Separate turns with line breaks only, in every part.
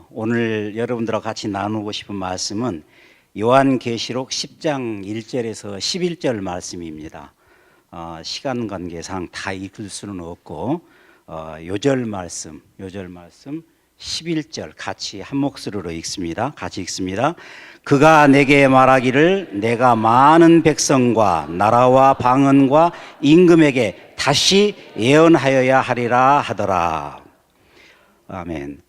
오늘 여러분들과 같이 나누고 싶은 말씀은 요한계시록 10장 1절에서 11절 말씀입니다. 시간 관계상 다 읽을 수는 없고 요절 말씀 11절 같이 한 목소리로 읽습니다. 같이 읽습니다. 그가 내게 말하기를 내가 많은 백성과 나라와 방언과 임금에게 다시 예언하여야 하리라 하더라. 아멘.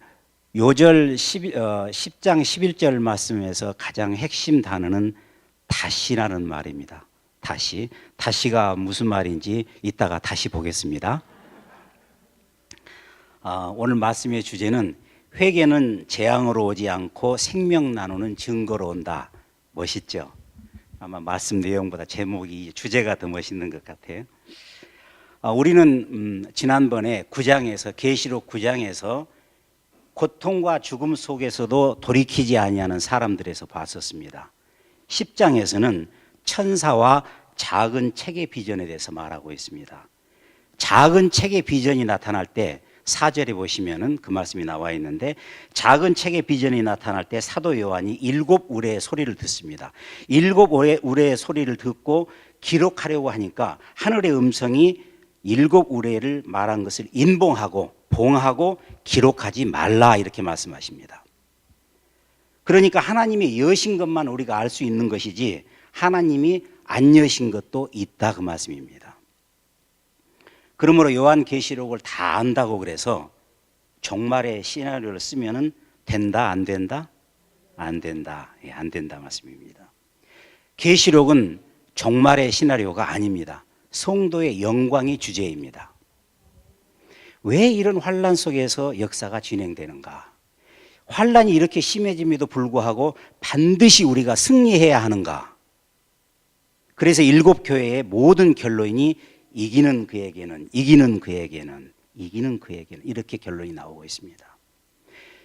요절 10장 11절 말씀에서 가장 핵심 단어는 다시라는 말입니다. 다시가 무슨 말인지 이따가 다시 보겠습니다. 오늘 말씀의 주제는 회개는 재앙으로 오지 않고 생명 나누는 증거로 온다. 멋있죠? 아마 말씀 내용보다 제목이 주제가 더 멋있는 것 같아요. 우리는 지난번에 계시록 9장에서 고통과 죽음 속에서도 돌이키지 아니하는 사람들에서 봤었습니다. 10장에서는 천사와 작은 책의 비전에 대해서 말하고 있습니다. 작은 책의 비전이 나타날 때 4절에 보시면은 그 말씀이 나와 있는데, 작은 책의 비전이 나타날 때 사도 요한이 7 우레의 소리를 듣습니다. 7 우레의 소리를 듣고 기록하려고 하니까 하늘의 음성이 7 우레를 말한 것을 인봉하고 봉하고 기록하지 말라, 이렇게 말씀하십니다. 그러니까 하나님이 여신 것만 우리가 알 수 있는 것이지 하나님이 안 여신 것도 있다, 그 말씀입니다. 그러므로 요한계시록을 다 안다고 그래서 종말의 시나리오를 쓰면은 된다, 안 된다? 안 된다. 안 된다 말씀입니다. 계시록은 종말의 시나리오가 아닙니다. 성도의 영광이 주제입니다. 왜 이런 환란 속에서 역사가 진행되는가? 환란이 이렇게 심해짐에도 불구하고 반드시 우리가 승리해야 하는가? 그래서 7 교회의 모든 결론이 이기는 그에게는 이렇게 결론이 나오고 있습니다.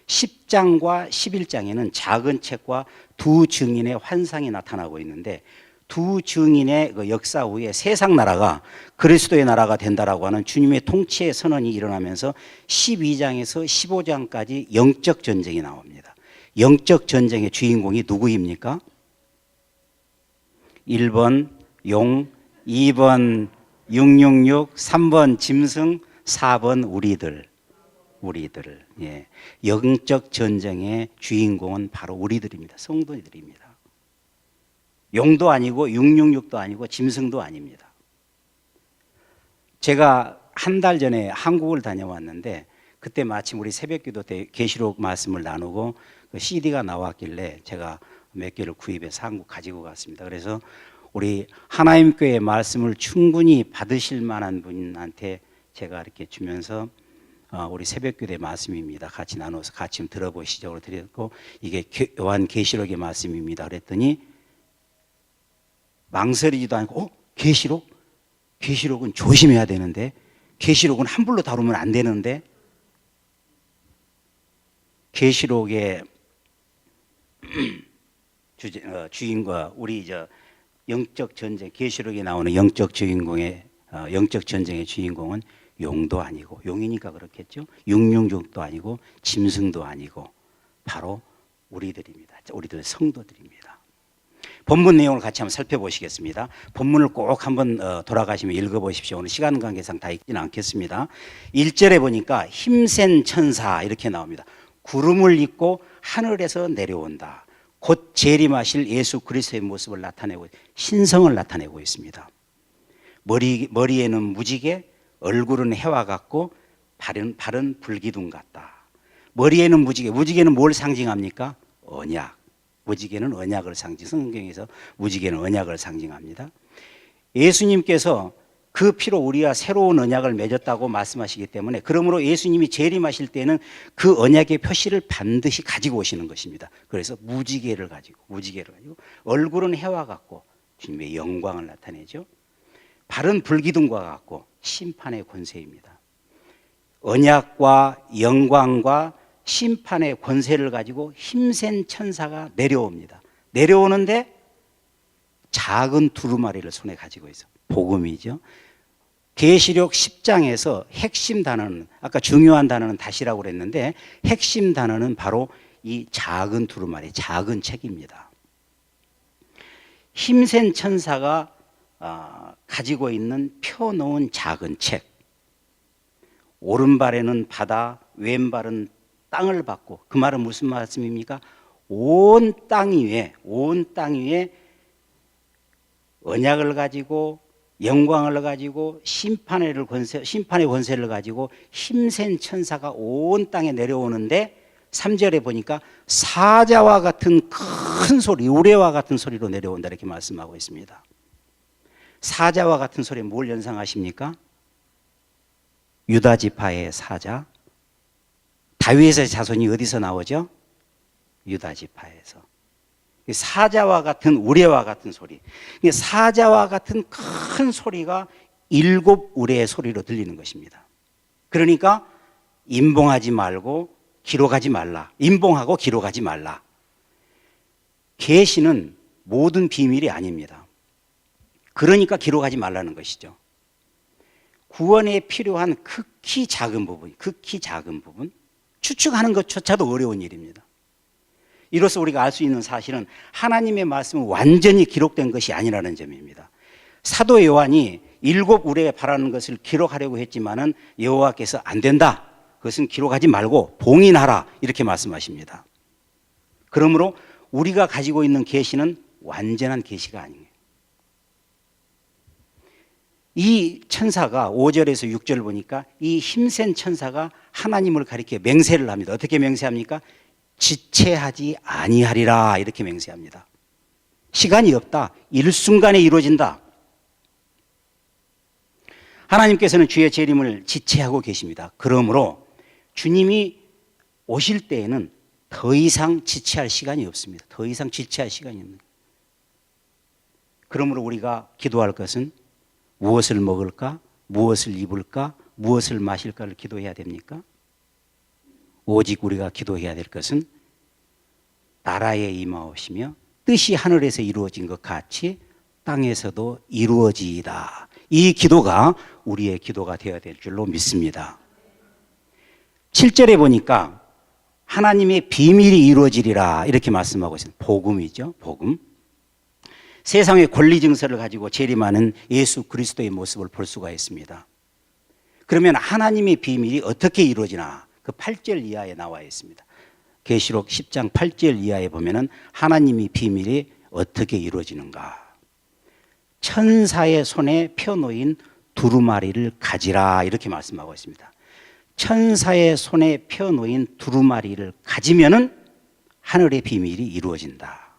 10장과 11장에는 작은 책과 두 증인의 환상이 나타나고 있는데, 두 증인의 그 역사 후에 세상 나라가 그리스도의 나라가 된다라고 하는 주님의 통치의 선언이 일어나면서 12장에서 15장까지 영적 전쟁이 나옵니다. 영적 전쟁의 주인공이 누구입니까? 1번 용, 2번 666, 3번 짐승, 4번 우리들. 예. 영적 전쟁의 주인공은 바로 우리들입니다. 성도들입니다. 용도 아니고 666도 아니고 짐승도 아닙니다. 제가 한 달 전에 한국을 다녀왔는데, 그때 마침 우리 새벽기도 때 계시록 말씀을 나누고 그 CD가 나왔길래 제가 몇 개를 구입해서 한국 가지고 갔습니다. 그래서 우리 하나님교회의 말씀을 충분히 받으실 만한 분한테 제가 이렇게 주면서 우리 새벽기도의 말씀입니다, 같이 나눠서 같이 들어보시죠 드렸고, 이게 요한계시록의 말씀입니다 그랬더니 망설이지도 않고 계시록은 조심해야 되는데, 계시록은 함부로 다루면 안 되는데, 계시록의 주인과 우리 영적 전쟁, 계시록에 나오는 영적 주인공의 영적 전쟁의 주인공은 용도 아니고, 용이니까 그렇겠죠. 666도 아니고 짐승도 아니고 바로 우리들입니다. 우리들 성도들입니다. 본문 내용을 같이 한번 살펴보시겠습니다. 본문을 꼭 한번 돌아가시면 읽어보십시오. 오늘 시간 관계상 다 읽지는 않겠습니다. 1절에 보니까 힘센 천사 이렇게 나옵니다. 구름을 입고 하늘에서 내려온다. 곧 재림하실 예수 그리스도의 모습을 나타내고, 신성을 나타내고 있습니다. 머리에는 무지개, 얼굴은 해와 같고 발은 불기둥 같다. 머리에는 무지개는 뭘 상징합니까? 언약. 무지개는 언약을 성경에서 무지개는 언약을 상징합니다. 예수님께서 그 피로 우리와 새로운 언약을 맺었다고 말씀하시기 때문에, 그러므로 예수님이 재림하실 때는 그 언약의 표시를 반드시 가지고 오시는 것입니다. 그래서 무지개를 가지고 얼굴은 해와 같고 주님의 영광을 나타내죠. 발은 불기둥과 같고 심판의 권세입니다. 언약과 영광과 심판의 권세를 가지고 힘센 천사가 내려옵니다. 내려오는데 작은 두루마리를 손에 가지고 있어. 복음이죠. 계시록 10장에서 핵심 단어는, 아까 중요한 단어는 다시라고 그랬는데 핵심 단어는 바로 이 작은 두루마리, 작은 책입니다. 힘센 천사가 가지고 있는 펴놓은 작은 책. 오른발에는 바다, 왼발은 땅을 받고, 그 말은 무슨 말씀입니까? 온 땅 위에 언약을 가지고 영광을 가지고 심판의 권세를 가지고 힘센 천사가 온 땅에 내려오는데 3절에 보니까 사자와 같은 큰 소리, 우레와 같은 소리로 내려온다 이렇게 말씀하고 있습니다. 사자와 같은 소리 뭘 연상하십니까? 유다 지파의 사자. 다윗의 자손이 어디서 나오죠? 유다 지파에서. 사자와 같은 우레와 같은 소리. 사자와 같은 큰 소리가 7 우레의 소리로 들리는 것입니다. 그러니까 임봉하지 말고 기록하지 말라. 임봉하고 기록하지 말라. 계시는 모든 비밀이 아닙니다. 그러니까 기록하지 말라는 것이죠. 구원에 필요한 극히 작은 부분, 추측하는 것조차도 어려운 일입니다. 이로써 우리가 알 수 있는 사실은 하나님의 말씀은 완전히 기록된 것이 아니라는 점입니다. 사도 요한이 7 우레에 바라는 것을 기록하려고 했지만은 여호와께서 안 된다. 그것은 기록하지 말고 봉인하라. 이렇게 말씀하십니다. 그러므로 우리가 가지고 있는 계시는 완전한 계시가 아니에요. 이 천사가 5절에서 6절을 보니까 이 힘센 천사가 하나님을 가리켜 맹세를 합니다. 어떻게 맹세합니까? 지체하지 아니하리라 이렇게 맹세합니다. 시간이 없다. 일순간에 이루어진다. 하나님께서는 주의 재림을 지체하고 계십니다. 그러므로 주님이 오실 때에는 더 이상 지체할 시간이 없습니다. 더 이상 지체할 시간이 없는 거예요. 그러므로 우리가 기도할 것은 무엇을 먹을까? 무엇을 입을까? 무엇을 마실까를 기도해야 됩니까? 오직 우리가 기도해야 될 것은 나라에 임하오시며 뜻이 하늘에서 이루어진 것 같이 땅에서도 이루어지이다. 이 기도가 우리의 기도가 되어야 될 줄로 믿습니다. 7절에 보니까 하나님의 비밀이 이루어지리라 이렇게 말씀하고 있습니다. 복음이죠. 복음. 세상의 권리 증서를 가지고 재림하는 예수 그리스도의 모습을 볼 수가 있습니다. 그러면 하나님의 비밀이 어떻게 이루어지나? 그 8절 이하에 나와 있습니다. 계시록 10장 8절 이하에 보면은 하나님의 비밀이 어떻게 이루어지는가? 천사의 손에 펴놓인 두루마리를 가지라 이렇게 말씀하고 있습니다. 천사의 손에 펴놓인 두루마리를 가지면은 하늘의 비밀이 이루어진다.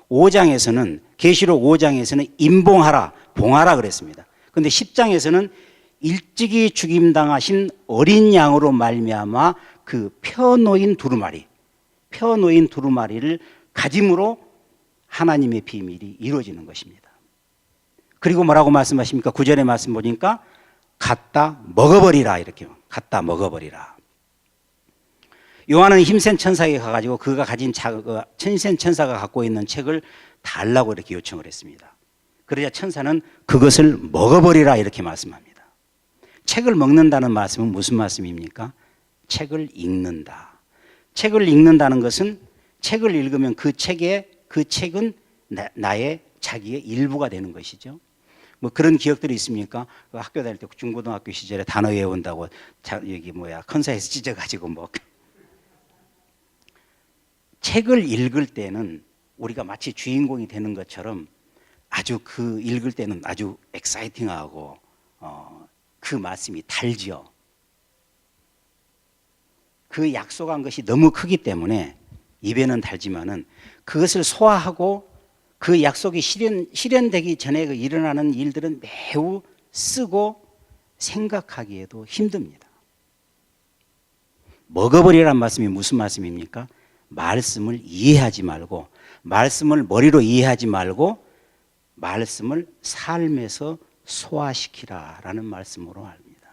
5장에서는 계시록 5장에서는 임봉하라, 봉하라 그랬습니다. 그런데 10장에서는 일찍이 죽임당하신 어린 양으로 말미암아 그 펴놓인 두루마리를 가짐으로 하나님의 비밀이 이루어지는 것입니다. 그리고 뭐라고 말씀하십니까? 9절의 말씀 보니까 갖다 먹어버리라 이렇게 갖다 먹어버리라. 요한은 힘센 천사에게 가가지고 그가 가진 힘센 천사가 갖고 있는 책을 달라고 이렇게 요청을 했습니다. 그러자 천사는 그것을 먹어버리라 이렇게 말씀합니다. 책을 먹는다는 말씀은 무슨 말씀입니까? 책을 읽는다. 책을 읽는다는 것은 책을 읽으면 그 책은 나의 자기의 일부가 되는 것이죠. 뭐 그런 기억들이 있습니까? 학교 다닐 때 중고등학교 시절에 단어 외운다고 컨사에서 찢어가지고 뭐 책을 읽을 때는 우리가 마치 주인공이 되는 것처럼 아주 그 읽을 때는 아주 엑사이팅하고 그 말씀이 달지요. 그 약속한 것이 너무 크기 때문에 입에는 달지만은 그것을 소화하고 그 약속이 실현되기 전에 그 일어나는 일들은 매우 쓰고 생각하기에도 힘듭니다. 먹어버리라는 말씀이 무슨 말씀입니까? 말씀을 이해하지 말고 말씀을 머리로 이해하지 말고 말씀을 삶에서 소화시키라라는 말씀으로 합니다.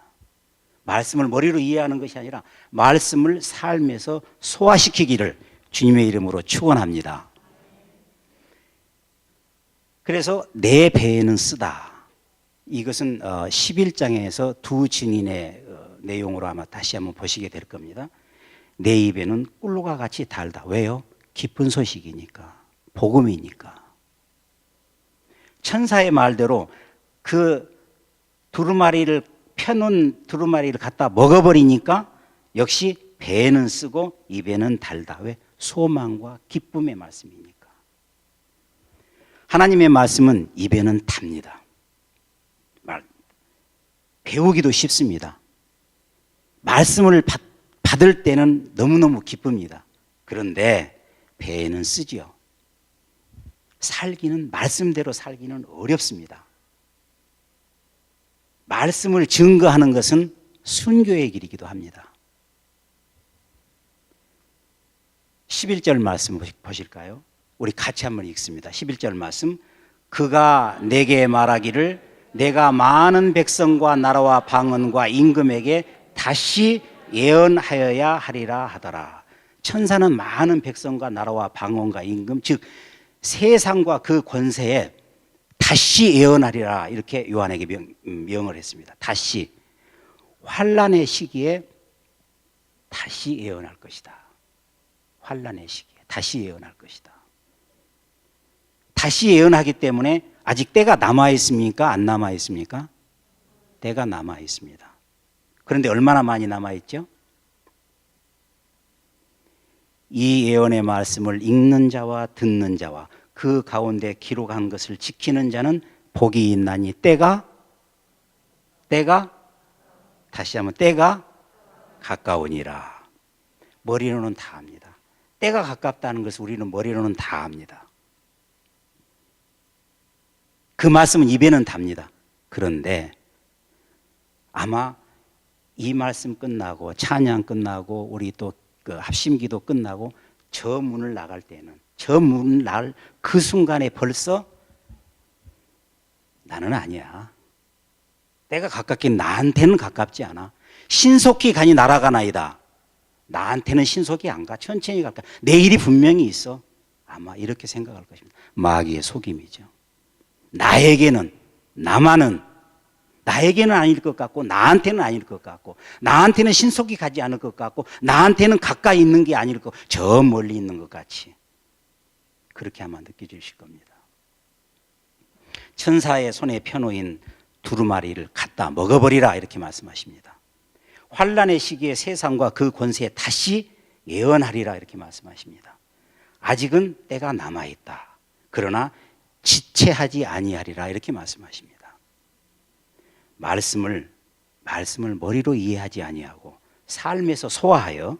말씀을 머리로 이해하는 것이 아니라 말씀을 삶에서 소화시키기를 주님의 이름으로 축원합니다. 그래서 내 배에는 쓰다. 이것은 11장에서 두 증인의 내용으로 아마 다시 한번 보시게 될 겁니다. 내 입에는 꿀과 같이 달다. 왜요? 기쁜 소식이니까, 복음이니까. 천사의 말대로 그 두루마리를 펴놓은 두루마리를 갖다 먹어버리니까 역시 배에는 쓰고 입에는 달다. 왜? 소망과 기쁨의 말씀이니까. 하나님의 말씀은 입에는 답니다. 배우기도 쉽습니다. 말씀을 받을 때는 너무너무 기쁩니다. 그런데 배에는 쓰지요. 말씀대로 살기는 어렵습니다. 말씀을 증거하는 것은 순교의 길이기도 합니다. 11절 말씀 보실까요? 우리 같이 한번 읽습니다. 11절 말씀. 그가 내게 말하기를 내가 많은 백성과 나라와 방언과 임금에게 다시 예언하여야 하리라 하더라. 천사는 많은 백성과 나라와 방언과 임금, 즉 세상과 그 권세에 다시 예언하리라, 이렇게 요한에게 명을 했습니다. 다시 환난의 시기에 다시 예언할 것이다. 환난의 시기에 다시 예언할 것이다. 다시 예언하기 때문에 아직 때가 남아 있습니까? 안 남아 있습니까? 때가 남아 있습니다. 그런데 얼마나 많이 남아 있죠? 이 예언의 말씀을 읽는 자와 듣는 자와 그 가운데 기록한 것을 지키는 자는 복이 있나니 때가 다시 한번 때가 가까우니라. 머리로는 다 압니다. 때가 가깝다는 것을 우리는 머리로는 다 압니다. 그 말씀은 입에는 답니다. 그런데 아마 이 말씀 끝나고 찬양 끝나고 우리 또 그 합심기도 끝나고 저 문을 나갈 때는 저 문을 나갈 그 순간에 벌써 나는 아니야. 때가 가깝긴 나한테는 가깝지 않아. 신속히 가니 날아가나이다. 나한테는 신속히 안 가. 천천히 갈까. 내일이 분명히 있어. 아마 이렇게 생각할 것입니다. 마귀의 속임이죠. 나에게는 아닐 것 같고 나한테는 아닐 것 같고 나한테는 신속히 가지 않을 것 같고 나한테는 가까이 있는 게 아닐 것 같고 저 멀리 있는 것 같이 그렇게 아마 느껴지실 겁니다. 천사의 손에 펴놓인 두루마리를 갖다 먹어버리라, 이렇게 말씀하십니다. 환난의 시기에 세상과 그 권세에 다시 예언하리라, 이렇게 말씀하십니다. 아직은 때가 남아있다. 그러나 지체하지 아니하리라, 이렇게 말씀하십니다. 말씀을 머리로 이해하지 아니하고 삶에서 소화하여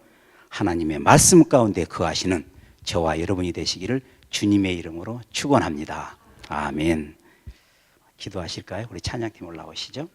하나님의 말씀 가운데 거하시는 저와 여러분이 되시기를 주님의 이름으로 축원합니다. 아멘. 기도하실까요? 우리 찬양팀 올라오시죠.